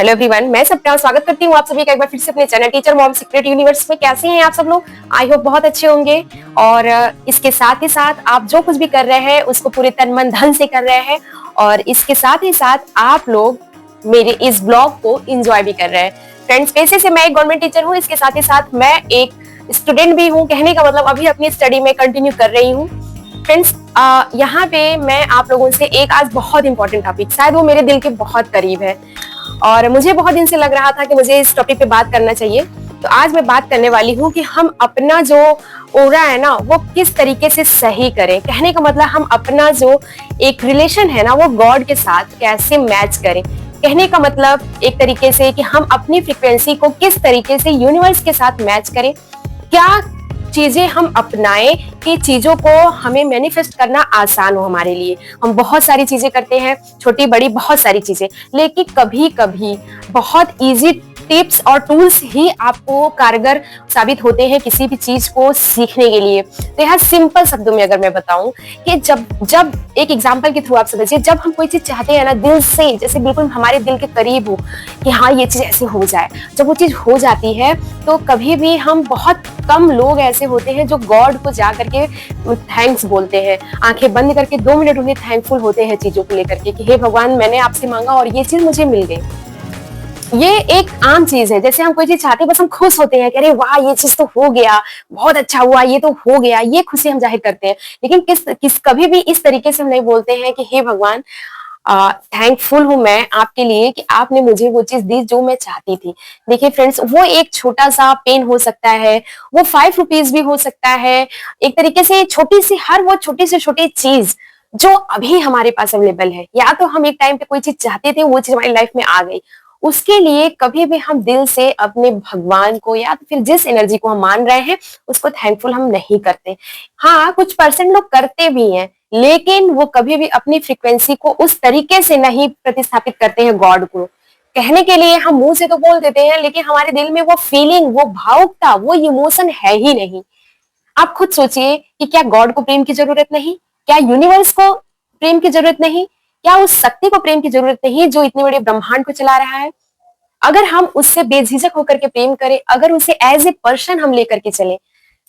Hello everyone, मैं सप्ना स्वागत करती हूँ आप सभी का एक बार फिर से अपने channel teacher mom secret universe में। कैसे हैं आप सब लोग? आई होप बहुत अच्छे होंगे। और इसके साथ ही साथ आप जो कुछ भी कर रहे हैं उसको पूरे तन मन धन से कर रहे हैं, और इसके साथ ही साथ आप लोग मेरे इस ब्लॉग को एंजॉय भी कर रहे हैं। फ्रेंड्स, पैसे से मैं एक गवर्नमेंट टीचर हूँ, इसके साथ ही साथ मैं एक स्टूडेंट भी हूँ। कहने का मतलब अभी अपनी स्टडी में कंटिन्यू कर रही हूँ। फ्रेंड्स, यहाँ पे मैं आप लोगों से एक आज बहुत इंपॉर्टेंट टॉपिक, शायद वो मेरे दिल के बहुत करीब है और मुझे बहुत दिन से लग रहा था कि मुझे इस टॉपिक पे बात करना चाहिए। तो आज मैं बात करने वाली हूँ कि हम अपना जो ऑरा है ना वो किस तरीके से सही करें। कहने का मतलब हम अपना जो एक रिलेशन है ना वो गॉड के साथ कैसे मैच करें। कहने का मतलब एक तरीके से कि हम अपनी फ्रीक्वेंसी को किस तरीके से यूनिवर्स के साथ मैच करें। क्या चीजें हम अपनाएं कि चीजों को हमें मैनिफेस्ट करना आसान हो हमारे लिए। हम बहुत सारी चीजें करते हैं, छोटी बड़ी बहुत सारी चीजें, लेकिन कभी कभी बहुत इजी टिप्स और टूल्स ही आपको कारगर साबित होते हैं किसी भी चीज को सीखने के लिए। तो यहाँ सिंपल शब्दों में अगर मैं बताऊं कि जब जब एक एग्जांपल के थ्रू आप समझिए, जब हम कोई चीज चाहते हैं ना दिल से, जैसे बिल्कुल हमारे दिल के करीब हो कि हाँ ये चीज ऐसे हो जाए, जब वो चीज हो जाती है तो कभी भी हम बहुत कम लोग ऐसे होते हैं जो गॉड को जा करके थैंक्स बोलते हैं, आंखें बंद करके 2 मिनट उन्हें थैंकफुल होते हैं चीजों को लेकर के कि हे भगवान मैंने आपसे मांगा और ये चीज मुझे मिल गई। ये एक आम चीज है, जैसे हम कोई चीज चाहते हैं बस हम खुश होते हैं कि अरे वाह ये चीज तो हो गया, बहुत अच्छा हुआ, ये तो हो गया, ये खुशी हम जाहिर करते हैं। लेकिन किस कभी भी इस तरीके से हम नहीं बोलते हैं कि हे भगवान थैंकफुल हूं मैं आपके लिए कि आपने मुझे वो चीज दी जो मैं चाहती थी। देखिए फ्रेंड्स, वो एक छोटा सा पेन हो सकता है, वो 5 रुपीज भी हो सकता है। एक तरीके से छोटी सी हर वो छोटी से छोटी चीज जो अभी हमारे पास अवेलेबल है, या तो हम एक टाइम पे कोई चीज चाहते थे वो चीज हमारी लाइफ में आ गई, उसके लिए कभी भी हम दिल से अपने भगवान को या तो फिर जिस एनर्जी को हम मान रहे हैं उसको थैंकफुल हम नहीं करते। हाँ, कुछ परसेंट लोग करते भी हैं, लेकिन वो कभी भी अपनी फ्रीक्वेंसी को उस तरीके से नहीं प्रतिस्थापित करते हैं गॉड को। कहने के लिए हम मुंह से तो बोल देते हैं, लेकिन हमारे दिल में वो फीलिंग, वो भावुकता, वो इमोशन है ही नहीं। आप खुद सोचिए कि क्या गॉड को प्रेम की जरूरत नहीं? क्या यूनिवर्स को प्रेम की जरूरत नहीं? क्या उस शक्ति को प्रेम की जरूरत नहीं जो इतने बड़े ब्रह्मांड को चला रहा है? अगर हम उससे बेझिझक होकर के प्रेम करें, अगर उसे एज ए पर्सन हम लेकर के चले,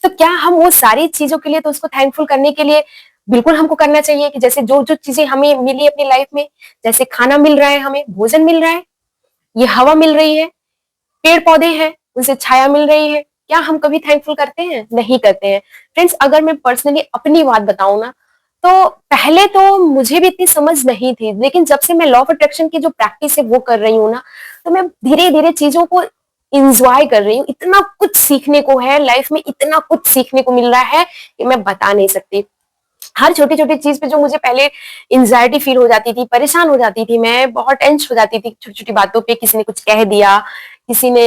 तो क्या हम वो सारी चीजों के लिए तो उसको थैंकफुल करने के लिए बिल्कुल हमको करना चाहिए कि जैसे जो जो चीजें हमें मिली अपनी लाइफ में, जैसे खाना मिल रहा है, हमें भोजन मिल रहा है, ये हवा मिल रही है, पेड़ पौधे हैं उनसे छाया मिल रही है, क्या हम कभी थैंकफुल करते हैं? नहीं करते हैं। फ्रेंड्स, अगर मैं पर्सनली अपनी बात बताऊं ना, तो पहले तो मुझे भी इतनी समझ नहीं थी, लेकिन जब से मैं लॉ ऑफ अट्रैक्शन की जो प्रैक्टिस है वो कर रही हूँ ना, तो मैं धीरे धीरे चीजों को इंजॉय कर रही हूँ। इतना कुछ सीखने को है लाइफ में, इतना कुछ सीखने को मिल रहा है कि मैं बता नहीं सकती। हर छोटी छोटी चीज पे जो मुझे पहले एंजाइटी फील हो जाती थी, परेशान हो जाती थी, मैं बहुत टेंस हो जाती थी छोटी छोटी बातों पे, किसी ने कुछ कह दिया, किसी ने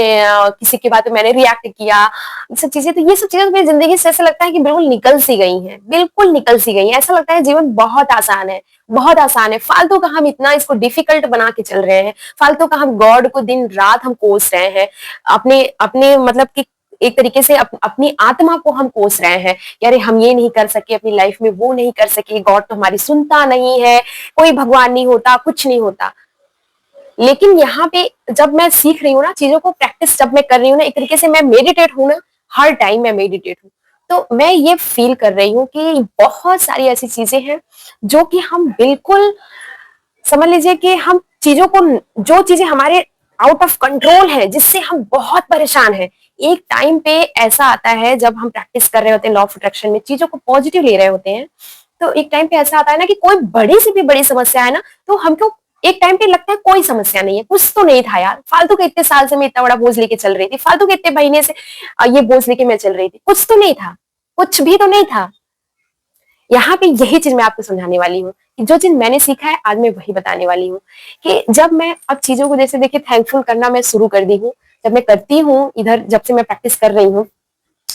किसी की बात पे मैंने रिएक्ट किया, ये सब चीजें, तो ये सब चीजें तो मेरी जिंदगी से ऐसा लगता है कि बिल्कुल निकल सी गई हैं, बिल्कुल निकल सी गई हैं। ऐसा लगता है जीवन बहुत आसान है, बहुत आसान है। फालतू का हम इतना इसको डिफिकल्ट बना के चल रहे हैं, फालतू का हम गॉड को दिन रात हम कोस रहे हैं, अपने अपने मतलब कि एक तरीके से अपनी आत्मा को हम कोस रहे हैं, यार हम ये नहीं कर सके अपनी लाइफ में, वो नहीं कर सके, गॉड तो हमारी सुनता नहीं है, कोई भगवान नहीं होता, कुछ नहीं होता। लेकिन यहाँ पे जब मैं सीख रही हूँ ना चीजों को, प्रैक्टिस जब मैं कर रही हूँ ना, एक तरीके से मैं मेडिटेट हूँ ना, हर टाइम मैं मेडिटेट हूँ, तो मैं ये फील कर रही हूँ कि बहुत सारी ऐसी चीजें हैं जो कि हम बिल्कुल समझ लीजिए कि हम चीजों को, जो चीजें हमारे आउट ऑफ कंट्रोल है, जिससे हम बहुत परेशान हैं, एक टाइम पे ऐसा आता है जब हम प्रैक्टिस कर रहे होते हैं लॉ ऑफ अट्रैक्शन में, चीजों को पॉजिटिव ले रहे होते हैं, तो एक टाइम पे ऐसा आता है ना कि कोई बड़ी से भी बड़ी समस्या है ना, तो हमको एक टाइम पे लगता है कोई समस्या नहीं है, कुछ तो नहीं था यार, फालतू के इतने साल से मैं इतना बड़ा बोझ लेके चल रही थी, फालतू के इतने महीने से ये बोझ लेके मैं चल रही थी, कुछ तो नहीं था, कुछ भी तो नहीं था। यहाँ पे यही चीज मैं आपको समझाने वाली हूँ कि जो चीज मैंने सीखा है आज मैं वही बताने वाली हूँ कि जब मैं अब चीजों को, जैसे देखिए थैंकफुल करना मैं शुरू कर दी हूँ, जब मैं करती हूँ इधर, जब से मैं प्रैक्टिस कर रही हूँ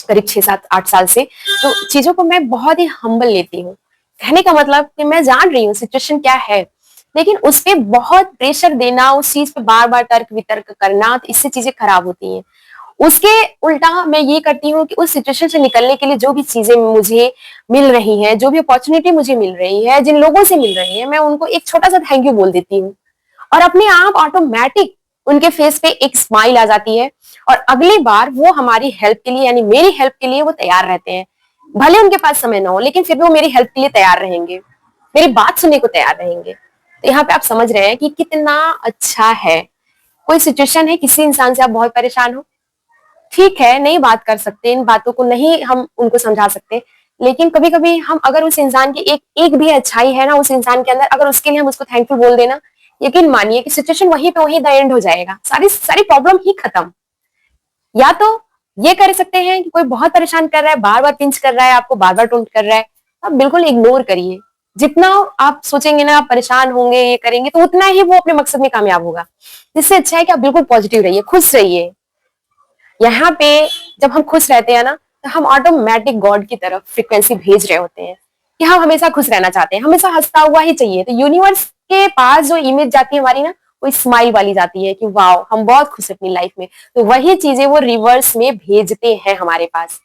करीब 6 7 8 साल से, तो चीजों को मैं बहुत ही हम्बल लेती हूँ। कहने का मतलब कि मैं जान रही हूँ सिचुएशन क्या है, लेकिन उस पे बहुत प्रेशर देना, उस चीज पे बार बार तर्क वितर्क करना, तो इससे चीजें खराब होती हैं। उसके उल्टा मैं ये करती हूँ कि उस सिचुएशन से निकलने के लिए जो भी चीजें मुझे मिल रही हैं, जो भी अपॉर्चुनिटी मुझे मिल रही है, जिन लोगों से मिल रही है, मैं उनको एक छोटा सा थैंक यू बोल देती हूँ, और अपने आप ऑटोमेटिक उनके फेस पे एक स्माइल आ जाती है और अगली बार वो हमारी हेल्प के लिए यानी मेरी हेल्प के लिए वो तैयार रहते हैं। भले उनके पास समय ना हो लेकिन फिर भी वो मेरी हेल्प के लिए तैयार रहेंगे, मेरी बात सुनने को तैयार रहेंगे। तो यहाँ पे आप समझ रहे हैं कि कितना अच्छा है। कोई सिचुएशन है, किसी इंसान से आप बहुत परेशान हो, ठीक है नहीं बात कर सकते, इन बातों को नहीं हम उनको समझा सकते, लेकिन कभी कभी हम अगर उस इंसान की एक एक भी अच्छाई है ना उस इंसान के अंदर, अगर उसके लिए हम उसको थैंकफुल बोल देना, यकीन मानिए कि सिचुएशन वहीं पे वहीं द एंड हो जाएगा, सारी सारी प्रॉब्लम ही खत्म। या तो ये कर सकते हैं कि कोई बहुत परेशान कर रहा है, बार बार पिंच कर रहा है, आपको बार बार टोंट कर रहा है, आप बिल्कुल इग्नोर करिए। जितना आप सोचेंगे ना आप परेशान होंगे ये करेंगे तो उतना ही वो अपने मकसद में कामयाब होगा। जिससे अच्छा है कि आप बिल्कुल पॉजिटिव रहिए, खुश रहिए। यहाँ पे जब हम खुश रहते हैं ना तो हम ऑटोमेटिक गॉड की तरफ फ्रीक्वेंसी भेज रहे होते हैं कि हम हमेशा खुश रहना चाहते हैं, हमेशा हंसता हुआ ही चाहिए। तो यूनिवर्स के पास जो इमेज जाती है हमारी ना, वो स्माइल वाली जाती है कि वाओ हम बहुत खुश हैं अपनी लाइफ में। तो वही चीजें वो रिवर्स में भेजते हैं हमारे पास।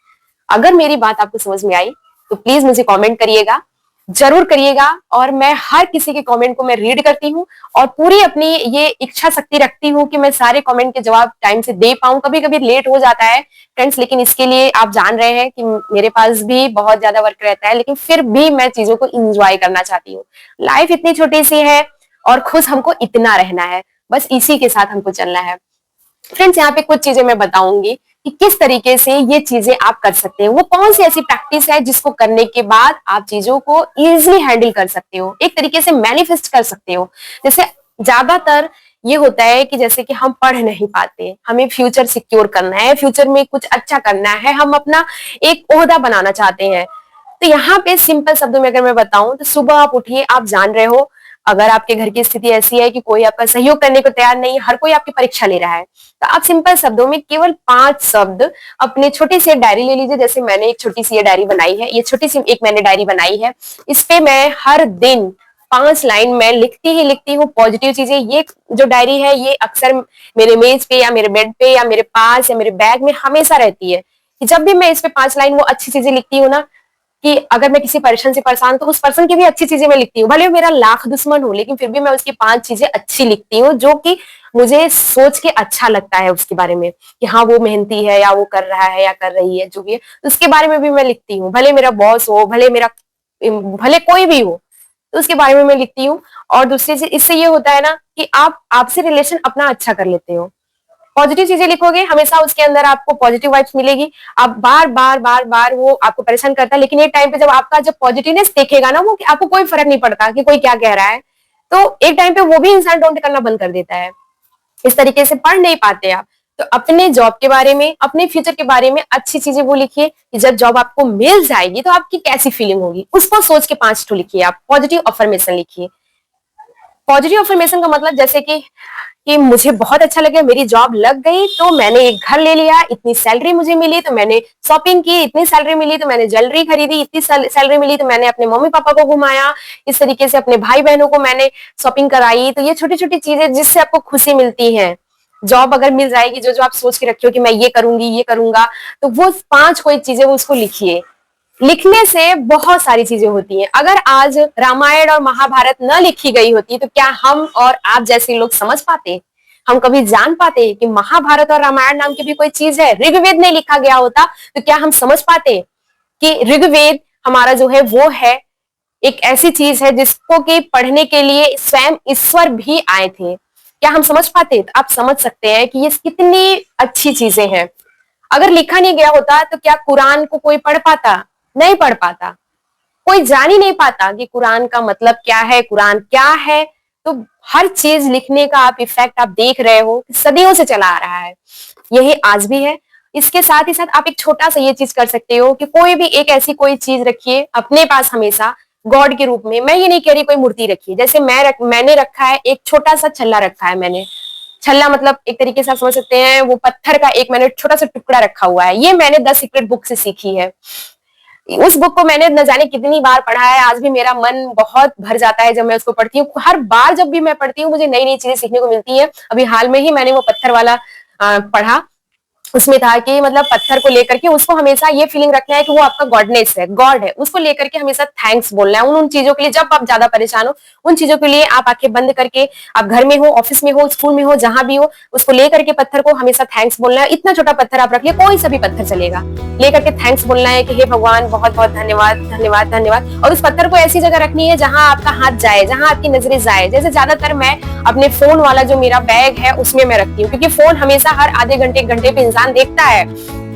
अगर मेरी बात आपको समझ में आई तो प्लीज मुझे कमेंट करिएगा, जरूर करिएगा। और मैं हर किसी के कमेंट को मैं रीड करती हूँ और पूरी अपनी ये इच्छा शक्ति रखती हूँ कि मैं सारे कमेंट के जवाब टाइम से दे पाऊँ। कभी कभी लेट हो जाता है फ्रेंड्स, लेकिन इसके लिए आप जान रहे हैं कि मेरे पास भी बहुत ज्यादा वर्क रहता है, लेकिन फिर भी मैं चीजों को इंजॉय करना चाहती हूँ। लाइफ इतनी छोटी सी है और खुश हमको इतना रहना है, बस इसी के साथ हमको चलना है। फ्रेंड्स यहाँ पे कुछ चीजें मैं बताऊंगी कि किस तरीके से ये चीजें आप कर सकते हैं। वो कौन सी ऐसी प्रैक्टिस है जिसको करने के बाद आप चीजों को इजीली हैंडल कर सकते हो, एक तरीके से मैनिफेस्ट कर सकते हो। जैसे ज्यादातर ये होता है कि जैसे कि हम पढ़ नहीं पाते, हमें फ्यूचर सिक्योर करना है, फ्यूचर में कुछ अच्छा करना है, हम अपना एक ओहदा बनाना चाहते हैं। तो यहाँ पे सिंपल शब्दों में अगर मैं बताऊं तो सुबह आप उठिए, आप जान रहे हो अगर आपके घर की स्थिति ऐसी है कि कोई आपका सहयोग करने को तैयार नहीं है, हर कोई आपकी परीक्षा ले रहा है, तो आप सिंपल शब्दों में केवल 5 शब्द अपने छोटी सी डायरी ले लीजिए। जैसे मैंने एक छोटी सी ये डायरी बनाई है, ये छोटी सी एक मैंने डायरी बनाई है, इस पे मैं हर दिन 5 लाइन में लिखती ही लिखती हूँ पॉजिटिव चीजें। ये जो डायरी है ये अक्सर मेरे मेज पे या मेरे बेड पे या मेरे पास या मेरे बैग में हमेशा रहती है कि जब भी मैं इस पे 5 लाइन वो अच्छी चीजें लिखती हूँ ना, कि अगर मैं किसी पर्सन से परेशान तो उस पर्सन की भी अच्छी चीजें मैं लिखती हूँ, भले वो मेरा लाख दुश्मन हो लेकिन फिर भी मैं उसकी 5 चीजें अच्छी लिखती हूँ जो कि मुझे सोच के अच्छा लगता है उसके बारे में कि हाँ वो मेहनती है या वो कर रहा है या कर रही है जो भी है, तो उसके बारे में भी मैं लिखती हूँ। भले मेरा बॉस हो, भले कोई भी हो, तो उसके बारे में मैं लिखती हूँ। और दूसरे से इससे ये होता है ना कि आप आपसे रिलेशन अपना अच्छा कर लेते हो। पॉजिटिव चीजें लिखोगे हमेशा उसके अंदर आपको पॉजिटिव वाइब्स मिलेगी। आप बार बार बार बार वो आपको परेशान करता है, लेकिन एक टाइम पे जब आपका जब पॉजिटिवनेस देखेगा ना वो, आपको कोई फर्क नहीं पड़ता कि कोई क्या कह रहा है, तो एक टाइम पे वो भी इंसान डोंट करना बंद कर देता है। इस तरीके से पढ़ नहीं पाते आप, तो अपने जॉब के बारे में, अपने फ्यूचर के बारे में अच्छी चीजें वो लिखिए कि जब जॉब आपको मिल जाएगी तो आपकी कैसी फीलिंग होगी, उसको सोच के 5 ठो लिखिए। आप पॉजिटिव अफर्मेशन लिखिए। पॉजिटिव अफर्मेशन का मतलब जैसे कि मुझे बहुत अच्छा लगा, मेरी जॉब लग गई तो मैंने एक घर ले लिया, इतनी सैलरी मुझे मिली तो मैंने शॉपिंग की, इतनी सैलरी मिली तो मैंने ज्वेलरी खरीदी, इतनी सैलरी मिली तो मैंने अपने मम्मी पापा को घुमाया, इस तरीके से अपने भाई बहनों को मैंने शॉपिंग कराई। तो ये छोटी छोटी चीजें जिससे आपको खुशी मिलती है। जॉब अगर मिल जाएगी, जो जो आप सोच के रखे हो कि मैं ये करूंगी ये करूंगा, तो वो 5 कोई चीजें वो उसको लिखिए। लिखने से बहुत सारी चीजें होती हैं। अगर आज रामायण और महाभारत न लिखी गई होती तो क्या हम और आप जैसे लोग समझ पाते, हम कभी जान पाते कि महाभारत और रामायण नाम की भी कोई चीज है? ऋग्वेद नहीं लिखा गया होता तो क्या हम समझ पाते कि ऋग्वेद हमारा जो है वो है एक ऐसी चीज है जिसको कि पढ़ने के लिए स्वयं ईश्वर भी आए थे? क्या हम समझ पाते? तो आप समझ सकते हैं कि ये कितनी अच्छी चीजें हैं। अगर लिखा नहीं गया होता तो क्या कुरान को कोई पढ़ पाता? नहीं पढ़ पाता। कोई जान ही नहीं पाता कि कुरान का मतलब क्या है, कुरान क्या है। तो हर चीज लिखने का आप इफेक्ट आप देख रहे हो सदियों से चला आ रहा है, यही आज भी है। इसके साथ ही साथ आप एक छोटा सा ये चीज कर सकते हो कि कोई भी एक ऐसी कोई चीज रखिए अपने पास हमेशा गॉड के रूप में। मैं ये नहीं कह रही कोई मूर्ति रखिए, जैसे मैंने रखा है एक छोटा सा छल्ला रखा है मैंने। छल्ला मतलब एक तरीके से आप समझ सकते हैं वो पत्थर का एक मैंने छोटा सा टुकड़ा रखा हुआ है। ये मैंने द सीक्रेट बुक से सीखी है। उस बुक को मैंने न जाने कितनी बार पढ़ा है, आज भी मेरा मन बहुत भर जाता है जब मैं उसको पढ़ती हूँ। हर बार जब भी मैं पढ़ती हूँ मुझे नई नई चीजें सीखने को मिलती है। अभी हाल में ही मैंने वो पत्थर वाला पढ़ा उसमें था कि मतलब पत्थर को लेकर के उसको हमेशा ये फीलिंग रखना है कि वो आपका गॉडनेस है, गॉड है, उसको लेकर के हमेशा थैंक्स बोलना है उन उन चीजों के लिए। जब आप ज्यादा परेशान हो उन चीजों के लिए आप आंखें बंद करके, आप घर में हो, ऑफिस में हो, स्कूल में हो, जहां भी हो, उसको लेकर के पत्थर को हमेशा थैंक्स बोलना है। इतना छोटा पत्थर आप रखिए, कोई सा भी पत्थर चलेगा, लेकर के थैंक्स बोलना है कि हे भगवान बहुत बहुत धन्यवाद धन्यवाद धन्यवाद। और उस पत्थर को ऐसी जगह रखनी है जहां आपका हाथ जाए, जहां आपकी नजरें जाए। जैसे ज्यादातर मैं अपने फोन वाला जो मेरा बैग है उसमें मैं रखती हूँ, क्योंकि फोन हमेशा हर आधे घंटे एक घंटे पे इंसान देखता है,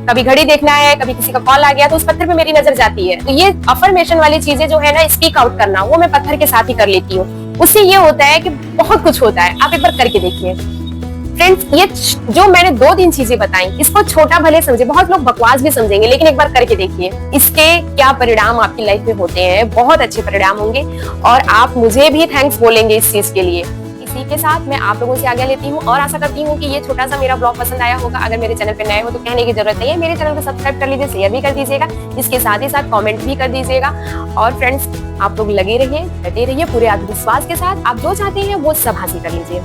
कभी घड़ी देखना है, कभी किसी का कॉल आ गया तो उस पत्थर पे मेरी नजर जाती है। तो ये अफर्मेशन वाली चीजें जो है ना, स्पीक आउट करना, वो मैं पत्थर के साथ ही कर लेती हूँ। उससे ये होता है कि बहुत कुछ होता है। आप एक बार करके देखिए फ्रेंड्स। ये जो मैंने 2-3 चीजें बताई, इसको छोटा भले समझे, बहुत लोग बकवास भी समझेंगे, लेकिन एक बार करके देखिए, इसके क्या परिणाम आपकी लाइफ में होते हैं। बहुत अच्छे परिणाम होंगे और आप मुझे भी थैंक्स बोलेंगे इस चीज के लिए। इसी के साथ मैं आप लोगों से आज्ञा लेती हूँ और आशा करती हूँ कि ये छोटा सा मेरा ब्लॉग पसंद आया होगा। अगर मेरे चैनल पे नए हो तो कहने की जरूरत नहीं है, मेरे चैनल को सब्सक्राइब कर लीजिए, शेयर भी कर दीजिएगा, इसके साथ ही साथ कमेंट भी कर दीजिएगा। और फ्रेंड्स, आप लोग लगे रहिए, डटे रहिए, पूरे आत्मविश्वास के साथ आप जो चाहते हैं वो सब हासिल कर लीजिए।